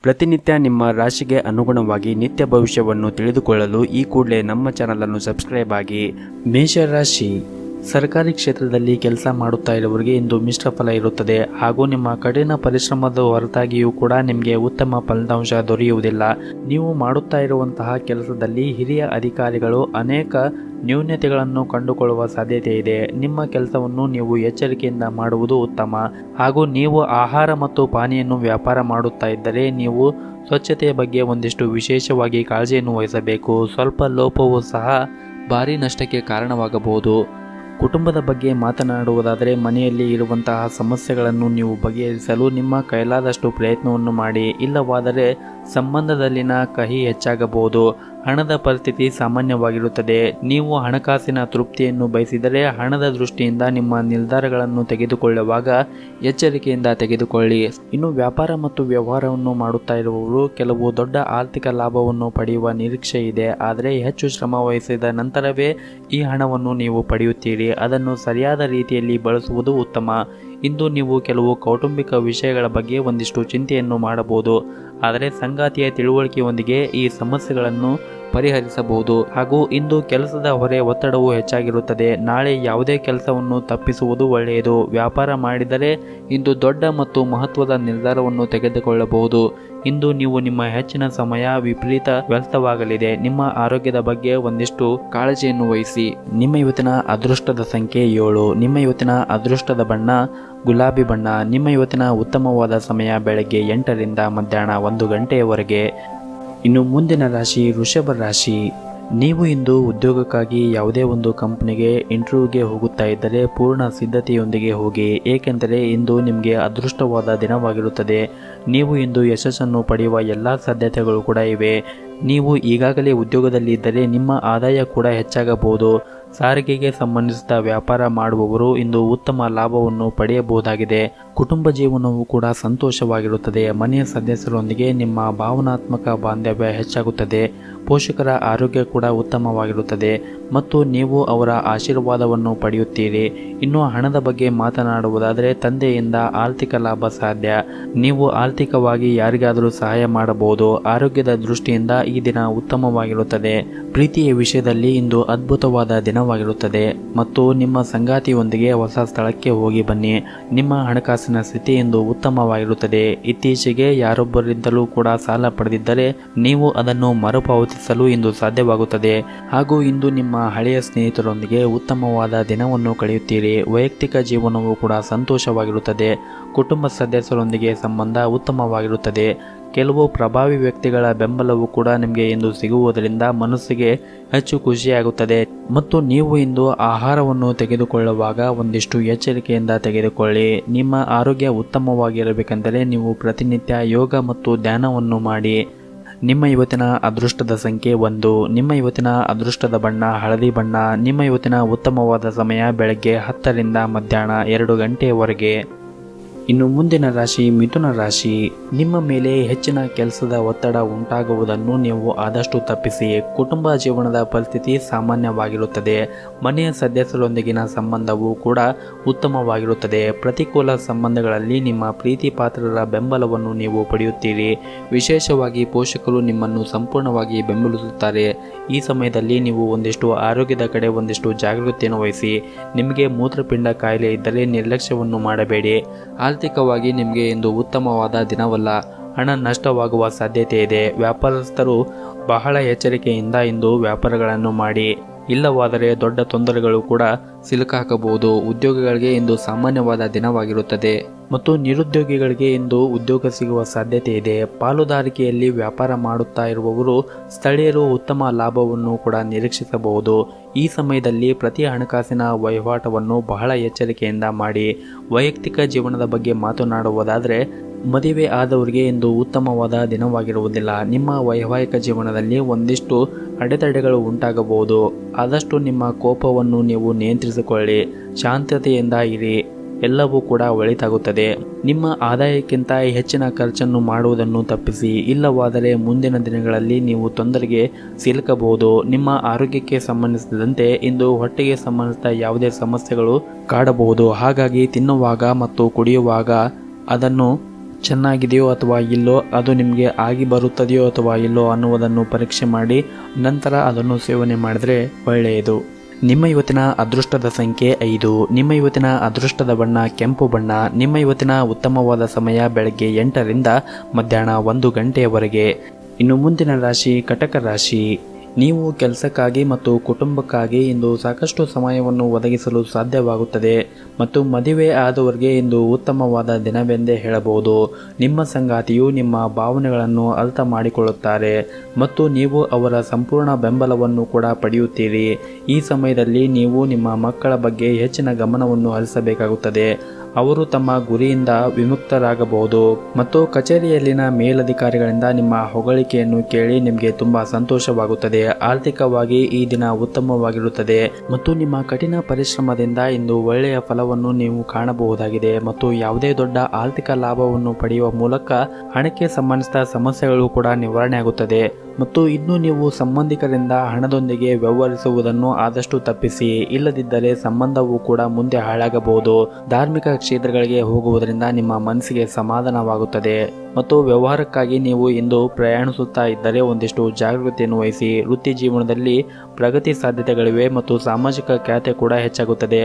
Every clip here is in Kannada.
ಪ್ರತಿನಿತ್ಯ ನಿಮ್ಮ ರಾಶಿಗೆ ಅನುಗುಣವಾಗಿ ನಿತ್ಯ ಭವಿಷ್ಯವನ್ನು ತಿಳಿದುಕೊಳ್ಳಲು ಈ ಕೂಡಲೇ ನಮ್ಮ ಚಾನಲನ್ನು ಸಬ್ಸ್ಕ್ರೈಬ್ ಆಗಿ. ಮೇಷರಾಶಿ, ಸರ್ಕಾರಿ ಕ್ಷೇತ್ರದಲ್ಲಿ ಕೆಲಸ ಮಾಡುತ್ತಾ ಇರುವವರಿಗೆ ಇಂದು ಮಿಶ್ರ ಫಲ ಇರುತ್ತದೆ ಹಾಗೂ ನಿಮ್ಮ ಕಠಿಣ ಪರಿಶ್ರಮದ ಹೊರತಾಗಿಯೂ ಕೂಡ ನಿಮಗೆ ಉತ್ತಮ ಫಲಿತಾಂಶ ದೊರೆಯುವುದಿಲ್ಲ. ನೀವು ಮಾಡುತ್ತಾ ಇರುವಂತಹ ಕೆಲಸದಲ್ಲಿ ಹಿರಿಯ ಅಧಿಕಾರಿಗಳು ಅನೇಕ ನ್ಯೂನತೆಗಳನ್ನು ಕಂಡುಕೊಳ್ಳುವ ಸಾಧ್ಯತೆ ಇದೆ. ನಿಮ್ಮ ಕೆಲಸವನ್ನು ನೀವು ಎಚ್ಚರಿಕೆಯಿಂದ ಮಾಡುವುದು ಉತ್ತಮ. ಹಾಗೂ ನೀವು ಆಹಾರ ಮತ್ತು ಪಾನೀಯನ್ನು ವ್ಯಾಪಾರ ಮಾಡುತ್ತಾ ಇದ್ದರೆ ನೀವು ಸ್ವಚ್ಛತೆಯ ಬಗ್ಗೆ ಒಂದಿಷ್ಟು ವಿಶೇಷವಾಗಿ ಕಾಳಜಿಯನ್ನು ವಹಿಸಬೇಕು. ಸ್ವಲ್ಪ ಲೋಪವೂ ಸಹ ಭಾರಿ ನಷ್ಟಕ್ಕೆ ಕಾರಣವಾಗಬಹುದು. ಕುಟುಂಬದ ಬಗ್ಗೆ ಮಾತನಾಡುವುದಾದರೆ ಮನೆಯಲ್ಲಿ ಇರುವಂತಹ ಸಮಸ್ಯೆಗಳನ್ನು ನೀವು ಬಗೆಹರಿಸಲು ನಿಮ್ಮ ಕೈಲಾದಷ್ಟು ಪ್ರಯತ್ನವನ್ನು ಮಾಡಿ. ಇಲ್ಲವಾದರೆ ಸಂಬಂಧದಲ್ಲಿನ ಕಹಿ ಹೆಚ್ಚಾಗಬಹುದು. ಹಣದ ಪರಿಸ್ಥಿತಿ ಸಾಮಾನ್ಯವಾಗಿರುತ್ತದೆ. ನೀವು ಹಣಕಾಸಿನ ತೃಪ್ತಿಯನ್ನು ಬಯಸಿದರೆ ಹಣದ ದೃಷ್ಟಿಯಿಂದ ನಿಮ್ಮ ನಿರ್ಧಾರಗಳನ್ನು ತೆಗೆದುಕೊಳ್ಳುವಾಗ ಎಚ್ಚರಿಕೆಯಿಂದ ತೆಗೆದುಕೊಳ್ಳಿ. ಇನ್ನು ವ್ಯಾಪಾರ ಮತ್ತು ವ್ಯವಹಾರವನ್ನು ಮಾಡುತ್ತಾ ಇರುವವರು ಕೆಲವು ದೊಡ್ಡ ಆರ್ಥಿಕ ಲಾಭವನ್ನು ಪಡೆಯುವ ನಿರೀಕ್ಷೆ ಇದೆ. ಆದರೆ ಹೆಚ್ಚು ಶ್ರಮ ವಹಿಸಿದ ನಂತರವೇ ಈ ಹಣವನ್ನು ನೀವು ಪಡೆಯುತ್ತೀರಿ. ಅದನ್ನು ಸರಿಯಾದ ರೀತಿಯಲ್ಲಿ ಬಳಸುವುದು ಉತ್ತಮ. ಇಂದು ನೀವು ಕೆಲವು ಕೌಟುಂಬಿಕ ವಿಷಯಗಳ ಬಗ್ಗೆ ಒಂದಿಷ್ಟು ಚಿಂತೆಯನ್ನು ಮಾಡಬಹುದು. ಆದರೆ ಸಂಗಾತಿಯ ತಿಳುವಳಿಕೆಯೊಂದಿಗೆ ಈ ಸಮಸ್ಯೆಗಳನ್ನು ಪರಿಹರಿಸಬಹುದು. ಹಾಗೂ ಇಂದು ಕೆಲಸದ ಹೊರೆ ಒತ್ತಡವು ಹೆಚ್ಚಾಗಿರುತ್ತದೆ. ನಾಳೆ ಯಾವುದೇ ಕೆಲಸವನ್ನು ತಪ್ಪಿಸುವುದು ಒಳ್ಳೆಯದು. ವ್ಯಾಪಾರ ಮಾಡಿದರೆ ಇಂದು ದೊಡ್ಡ ಮತ್ತು ಮಹತ್ವದ ನಿರ್ಧಾರವನ್ನು ತೆಗೆದುಕೊಳ್ಳಬಹುದು. ಇಂದು ನೀವು ನಿಮ್ಮ ಹೆಚ್ಚಿನ ಸಮಯ ವಿಪರೀತ ವ್ಯರ್ಥವಾಗಲಿದೆ. ನಿಮ್ಮ ಆರೋಗ್ಯದ ಬಗ್ಗೆ ಒಂದಿಷ್ಟು ಕಾಳಜಿಯನ್ನು ವಹಿಸಿ. ನಿಮ್ಮ ಇವತ್ತಿನ ಅದೃಷ್ಟದ ಸಂಖ್ಯೆ 7. ನಿಮ್ಮ ಇವತ್ತಿನ ಅದೃಷ್ಟದ ಬಣ್ಣ ಗುಲಾಬಿ ಬಣ್ಣ. ನಿಮ್ಮ ಇವತ್ತಿನ ಉತ್ತಮವಾದ ಸಮಯ ಬೆಳಗ್ಗೆ 8 ರಿಂದ ಮಧ್ಯಾಹ್ನ 1 ಗಂಟೆಯವರೆಗೆ. ಇನ್ನು ಮುಂದಿನ ರಾಶಿ ವೃಷಭ ರಾಶಿ. ನೀವು ಇಂದು ಉದ್ಯೋಗಕ್ಕಾಗಿ ಯಾವುದೇ ಒಂದು ಕಂಪನಿಗೆ ಇಂಟರ್ವ್ಯೂಗೆ ಹೋಗುತ್ತಾ ಇದ್ದರೆ ಪೂರ್ಣ ಸಿದ್ಧತೆಯೊಂದಿಗೆ ಹೋಗಿ. ಏಕೆಂದರೆ ಇಂದು ನಿಮಗೆ ಅದೃಷ್ಟವಾದ ದಿನವಾಗಿರುತ್ತದೆ. ನೀವು ಇಂದು ಯಶಸ್ಸನ್ನು ಪಡೆಯುವ ಎಲ್ಲ ಸಾಧ್ಯತೆಗಳು ಕೂಡ ಇವೆ. ನೀವು ಈಗಾಗಲೇ ಉದ್ಯೋಗದಲ್ಲಿ ಇದ್ದರೆ ನಿಮ್ಮ ಆದಾಯ ಕೂಡ ಹೆಚ್ಚಾಗಬಹುದು. ಸಾರಿಗೆಗೆ ಸಂಬಂಧಿಸಿದ ವ್ಯಾಪಾರ ಮಾಡುವವರು ಇಂದು ಉತ್ತಮ ಲಾಭವನ್ನು ಪಡೆಯಬಹುದಾಗಿದೆ. ಕುಟುಂಬ ಜೀವನವು ಕೂಡ ಸಂತೋಷವಾಗಿರುತ್ತದೆ. ಮನೆಯ ಸದಸ್ಯರೊಂದಿಗೆ ನಿಮ್ಮ ಭಾವನಾತ್ಮಕ ಬಾಂಧವ್ಯ ಹೆಚ್ಚಾಗುತ್ತದೆ. ಪೋಷಕರ ಆರೋಗ್ಯ ಕೂಡ ಉತ್ತಮವಾಗಿರುತ್ತದೆ ಮತ್ತು ನೀವು ಅವರ ಆಶೀರ್ವಾದವನ್ನು ಪಡೆಯುತ್ತೀರಿ. ಇನ್ನು ಹಣದ ಬಗ್ಗೆ ಮಾತನಾಡುವುದಾದರೆ ತಂದೆಯಿಂದ ಆರ್ಥಿಕ ಲಾಭ ಸಾಧ್ಯ. ನೀವು ಆರ್ಥಿಕವಾಗಿ ಯಾರಿಗಾದರೂ ಸಹಾಯ ಮಾಡಬಹುದು. ಆರೋಗ್ಯದ ದೃಷ್ಟಿಯಿಂದ ಈ ದಿನ ಉತ್ತಮವಾಗಿರುತ್ತದೆ. ಪ್ರೀತಿಯ ವಿಷಯದಲ್ಲಿ ಇಂದು ಅದ್ಭುತವಾದ ದಿನವಾಗಿರುತ್ತದೆ ಮತ್ತು ನಿಮ್ಮ ಸಂಗಾತಿಯೊಂದಿಗೆ ಹೊಸ ಸ್ಥಳಕ್ಕೆ ಹೋಗಿ ಬನ್ನಿ. ನಿಮ್ಮ ಹಣಕಾಸಿನ ಸ್ಥಿತಿ ಇಂದು ಉತ್ತಮವಾಗಿರುತ್ತದೆ. ಇತ್ತೀಚೆಗೆ ಯಾರೊಬ್ಬರಿಂದಲೂ ಕೂಡ ಸಾಲ ಪಡೆದಿದ್ದರೆ ನೀವು ಅದನ್ನು ಮರುಪಾವತಿಸಲು ಇಂದು ಸಾಧ್ಯವಾಗುತ್ತದೆ. ಹಾಗೂ ಇಂದು ನಿಮ್ಮ ಹಳೆಯ ಸ್ನೇಹಿತರೊಂದಿಗೆ ಉತ್ತಮವಾದ ದಿನವನ್ನು ಕಳೆಯುತ್ತೀರಿ. ವೈಯಕ್ತಿಕ ಜೀವನವು ಕೂಡ ಸಂತೋಷವಾಗಿರುತ್ತದೆ. ಕುಟುಂಬ ಸದಸ್ಯರೊಂದಿಗೆ ಸಂಬಂಧ ಉತ್ತಮವಾಗಿರುತ್ತದೆ. ಕೆಲವು ಪ್ರಭಾವಿ ವ್ಯಕ್ತಿಗಳ ಬೆಂಬಲವು ಕೂಡ ನಿಮಗೆ ಇಂದು ಸಿಗುವುದರಿಂದ ಮನಸ್ಸಿಗೆ ಹೆಚ್ಚು ಖುಷಿಯಾಗುತ್ತದೆ. ಮತ್ತು ನೀವು ಇಂದು ಆಹಾರವನ್ನು ತೆಗೆದುಕೊಳ್ಳುವಾಗ ಒಂದಿಷ್ಟು ಎಚ್ಚರಿಕೆಯಿಂದ ತೆಗೆದುಕೊಳ್ಳಿ. ನಿಮ್ಮ ಆರೋಗ್ಯ ಉತ್ತಮವಾಗಿರಬೇಕೆಂದರೆ ನೀವು ಪ್ರತಿನಿತ್ಯ ಯೋಗ ಮತ್ತು ಧ್ಯಾನವನ್ನು ಮಾಡಿ. ನಿಮ್ಮ ಇವತ್ತಿನ ಅದೃಷ್ಟದ ಸಂಖ್ಯೆ 1. ನಿಮ್ಮ ಇವತ್ತಿನ ಅದೃಷ್ಟದ ಬಣ್ಣ ಹಳದಿ ಬಣ್ಣ. ನಿಮ್ಮ ಇವತ್ತಿನ ಉತ್ತಮವಾದ ಸಮಯ ಬೆಳಗ್ಗೆ 10 ರಿಂದ ಮಧ್ಯಾಹ್ನ 2 ಗಂಟೆಯವರೆಗೆ. ಇನ್ನು ಮುಂದಿನ ರಾಶಿ ಮಿಥುನ ರಾಶಿ. ನಿಮ್ಮ ಮೇಲೆ ಹೆಚ್ಚಿನ ಕೆಲಸದ ಒತ್ತಡ ಉಂಟಾಗುವುದನ್ನು ನೀವು ಆದಷ್ಟು ತಪ್ಪಿಸಿ. ಕುಟುಂಬ ಜೀವನದ ಪರಿಸ್ಥಿತಿ ಸಾಮಾನ್ಯವಾಗಿರುತ್ತದೆ. ಮನೆಯ ಸದಸ್ಯರೊಂದಿಗಿನ ಸಂಬಂಧವೂ ಕೂಡ ಉತ್ತಮವಾಗಿರುತ್ತದೆ. ಪ್ರತಿಕೂಲ ಸಂಬಂಧಗಳಲ್ಲಿ ನಿಮ್ಮ ಪ್ರೀತಿ ಪಾತ್ರರ ಬೆಂಬಲವನ್ನು ನೀವು ಪಡೆಯುತ್ತೀರಿ. ವಿಶೇಷವಾಗಿ ಪೋಷಕರು ನಿಮ್ಮನ್ನು ಸಂಪೂರ್ಣವಾಗಿ ಬೆಂಬಲಿಸುತ್ತಾರೆ. ಈ ಸಮಯದಲ್ಲಿ ನೀವು ಒಂದಿಷ್ಟು ಆರೋಗ್ಯದ ಕಡೆ ಒಂದಿಷ್ಟು ಜಾಗೃತಿಯನ್ನು ವಹಿಸಿ. ನಿಮಗೆ ಮೂತ್ರಪಿಂಡ ಕಾಯಿಲೆ ಇದ್ದರೆ ನಿರ್ಲಕ್ಷ್ಯವನ್ನು ಮಾಡಬೇಡಿ. ಆರ್ಥಿಕವಾಗಿ ನಿಮಗೆ ಇಂದು ಉತ್ತಮವಾದ ದಿನವಲ್ಲ. ಹಣ ನಷ್ಟವಾಗುವ ಸಾಧ್ಯತೆ ಇದೆ. ವ್ಯಾಪಾರಸ್ಥರು ಬಹಳ ಎಚ್ಚರಿಕೆಯಿಂದ ಇಂದು ವ್ಯಾಪಾರಗಳನ್ನು ಮಾಡಿ. ಇಲ್ಲವಾದರೆ ದೊಡ್ಡ ತೊಂದರೆಗಳು ಕೂಡ ಸಿಲುಕಾಕಬಹುದು. ಉದ್ಯೋಗಿಗಳಿಗೆ ಇಂದು ಸಾಮಾನ್ಯವಾದ ದಿನವಾಗಿರುತ್ತದೆ ಮತ್ತು ನಿರುದ್ಯೋಗಿಗಳಿಗೆ ಇಂದು ಉದ್ಯೋಗ ಸಿಗುವ ಸಾಧ್ಯತೆ ಇದೆ. ಪಾಲುದಾರಿಕೆಯಲ್ಲಿ ವ್ಯಾಪಾರ ಮಾಡುತ್ತಾ ಇರುವವರು ಸ್ಥಳೀಯರು ಉತ್ತಮ ಲಾಭವನ್ನು ಕೂಡ ನಿರೀಕ್ಷಿಸಬಹುದು. ಈ ಸಮಯದಲ್ಲಿ ಪ್ರತಿ ಹಣಕಾಸಿನ ವಹಿವಾಟವನ್ನು ಬಹಳ ಎಚ್ಚರಿಕೆಯಿಂದ ಮಾಡಿ. ವೈಯಕ್ತಿಕ ಜೀವನದ ಬಗ್ಗೆ ಮಾತನಾಡುವುದಾದರೆ ಮದುವೆ ಆದವರಿಗೆ ಇಂದು ಉತ್ತಮವಾದ ದಿನವಾಗಿರುವುದಿಲ್ಲ. ನಿಮ್ಮ ವೈವಾಹಿಕ ಜೀವನದಲ್ಲಿ ಒಂದಿಷ್ಟು ಅಡೆತಡೆಗಳು ಉಂಟಾಗಬಹುದು. ಆದಷ್ಟು ನಿಮ್ಮ ಕೋಪವನ್ನು ನೀವು ನಿಯಂತ್ರಿಸಿಕೊಳ್ಳಿ. ಶಾಂತತೆಯಿಂದ ಇರಿ. ಎಲ್ಲವೂ ಕೂಡ ಒಳಿತಾಗುತ್ತದೆ. ನಿಮ್ಮ ಆದಾಯಕ್ಕಿಂತ ಹೆಚ್ಚಿನ ಖರ್ಚನ್ನು ಮಾಡುವುದನ್ನು ತಪ್ಪಿಸಿ. ಇಲ್ಲವಾದರೆ ಮುಂದಿನ ದಿನಗಳಲ್ಲಿ ನೀವು ತೊಂದರೆಗೆ ಸಿಲುಕಬಹುದು. ನಿಮ್ಮ ಆರೋಗ್ಯಕ್ಕೆ ಸಂಬಂಧಿಸಿದಂತೆ ಇಂದು ಹೊಟ್ಟೆಗೆ ಸಂಬಂಧಿಸಿದ ಯಾವುದೇ ಸಮಸ್ಯೆಗಳು ಕಾಡಬಹುದು. ಹಾಗಾಗಿ ತಿನ್ನುವಾಗ ಮತ್ತು ಕುಡಿಯುವಾಗ ಅದನ್ನು ಚೆನ್ನಾಗಿದೆಯೋ ಅಥವಾ ಇಲ್ಲೋ, ಅದು ನಿಮಗೆ ಆಗಿ ಬರುತ್ತದೆಯೋ ಅಥವಾ ಇಲ್ಲೋ ಅನ್ನುವುದನ್ನು ಪರೀಕ್ಷೆ ಮಾಡಿ ನಂತರ ಅದನ್ನು ಸೇವನೆ ಮಾಡಿದರೆ ಒಳ್ಳೆಯದು. ನಿಮ್ಮ ಇವತ್ತಿನ ಅದೃಷ್ಟದ ಸಂಖ್ಯೆ 5. ನಿಮ್ಮ ಇವತ್ತಿನ ಅದೃಷ್ಟದ ಬಣ್ಣ ಕೆಂಪು ಬಣ್ಣ. ನಿಮ್ಮ ಇವತ್ತಿನ ಉತ್ತಮವಾದ ಸಮಯ ಬೆಳಗ್ಗೆ 8ರಿಂದ ಮಧ್ಯಾಹ್ನ 1 ಗಂಟೆಯವರೆಗೆ. ಇನ್ನು ಮುಂದಿನ ರಾಶಿ ಕಟಕ ರಾಶಿ. ನೀವು ಕೆಲಸಕ್ಕಾಗಿ ಮತ್ತು ಕುಟುಂಬಕ್ಕಾಗಿ ಇಂದು ಸಾಕಷ್ಟು ಸಮಯವನ್ನು ಒದಗಿಸಲು ಸಾಧ್ಯವಾಗುತ್ತದೆ ಮತ್ತು ಮದುವೆ ಆದವರಿಗೆ ಇಂದು ಉತ್ತಮವಾದ ದಿನವೆಂದೇ ಹೇಳಬಹುದು. ನಿಮ್ಮ ಸಂಗಾತಿಯು ನಿಮ್ಮ ಭಾವನೆಗಳನ್ನು ಅರ್ಥ ಮಾಡಿಕೊಳ್ಳುತ್ತಾರೆ ಮತ್ತು ನೀವು ಅವರ ಸಂಪೂರ್ಣ ಬೆಂಬಲವನ್ನು ಕೂಡ ಪಡೆಯುತ್ತೀರಿ. ಈ ಸಮಯದಲ್ಲಿ ನೀವು ನಿಮ್ಮ ಮಕ್ಕಳ ಬಗ್ಗೆ ಹೆಚ್ಚಿನ ಗಮನವನ್ನು ಹರಿಸಬೇಕಾಗುತ್ತದೆ. ಅವರು ತಮ್ಮ ಗುರಿಯಿಂದ ವಿಮುಕ್ತರಾಗಬಹುದು ಮತ್ತು ಕಚೇರಿಯಲ್ಲಿನ ಮೇಲಧಿಕಾರಿಗಳಿಂದ ನಿಮ್ಮ ಹೊಗಳಿಕೆಯನ್ನು ಕೇಳಿ ನಿಮಗೆ ತುಂಬಾ ಸಂತೋಷವಾಗುತ್ತದೆ. ಆರ್ಥಿಕವಾಗಿ ಈ ದಿನ ಉತ್ತಮವಾಗಿರುತ್ತದೆ ಮತ್ತು ನಿಮ್ಮ ಕಠಿಣ ಪರಿಶ್ರಮದಿಂದ ಇಂದು ಒಳ್ಳೆಯ ಫಲವನ್ನು ನೀವು ಕಾಣಬಹುದಾಗಿದೆ ಮತ್ತು ಯಾವುದೇ ದೊಡ್ಡ ಆರ್ಥಿಕ ಲಾಭವನ್ನು ಪಡೆಯುವ ಮೂಲಕ ಹಣಕ್ಕೆ ಸಂಬಂಧಿಸಿದ ಸಮಸ್ಯೆಗಳು ಕೂಡ ನಿವಾರಣೆ ಆಗುತ್ತದೆ ಮತ್ತು ಇನ್ನು ನೀವು ಸಂಬಂಧಿಕರಿಂದ ಹಣದೊಂದಿಗೆ ವ್ಯವಹರಿಸುವುದನ್ನು ಆದಷ್ಟು ತಪ್ಪಿಸಿ, ಇಲ್ಲದಿದ್ದರೆ ಸಂಬಂಧವು ಕೂಡ ಮುಂದೆ ಹಾಳಾಗಬಹುದು. ಧಾರ್ಮಿಕ ಕ್ಷೇತ್ರಗಳಿಗೆ ಹೋಗುವುದರಿಂದ ನಿಮ್ಮ ಮನಸ್ಸಿಗೆ ಸಮಾಧಾನವಾಗುತ್ತದೆ ಮತ್ತು ವ್ಯವಹಾರಕ್ಕಾಗಿ ನೀವು ಇಂದು ಪ್ರಯಾಣಿಸುತ್ತಾ ಇದ್ದರೆ ಒಂದಿಷ್ಟು ಜಾಗೃತಿಯನ್ನು ವಹಿಸಿ. ವೃತ್ತಿ ಜೀವನದಲ್ಲಿ ಪ್ರಗತಿ ಸಾಧ್ಯತೆಗಳಿವೆ ಮತ್ತು ಸಾಮಾಜಿಕ ಖ್ಯಾತೆ ಕೂಡ ಹೆಚ್ಚಾಗುತ್ತದೆ.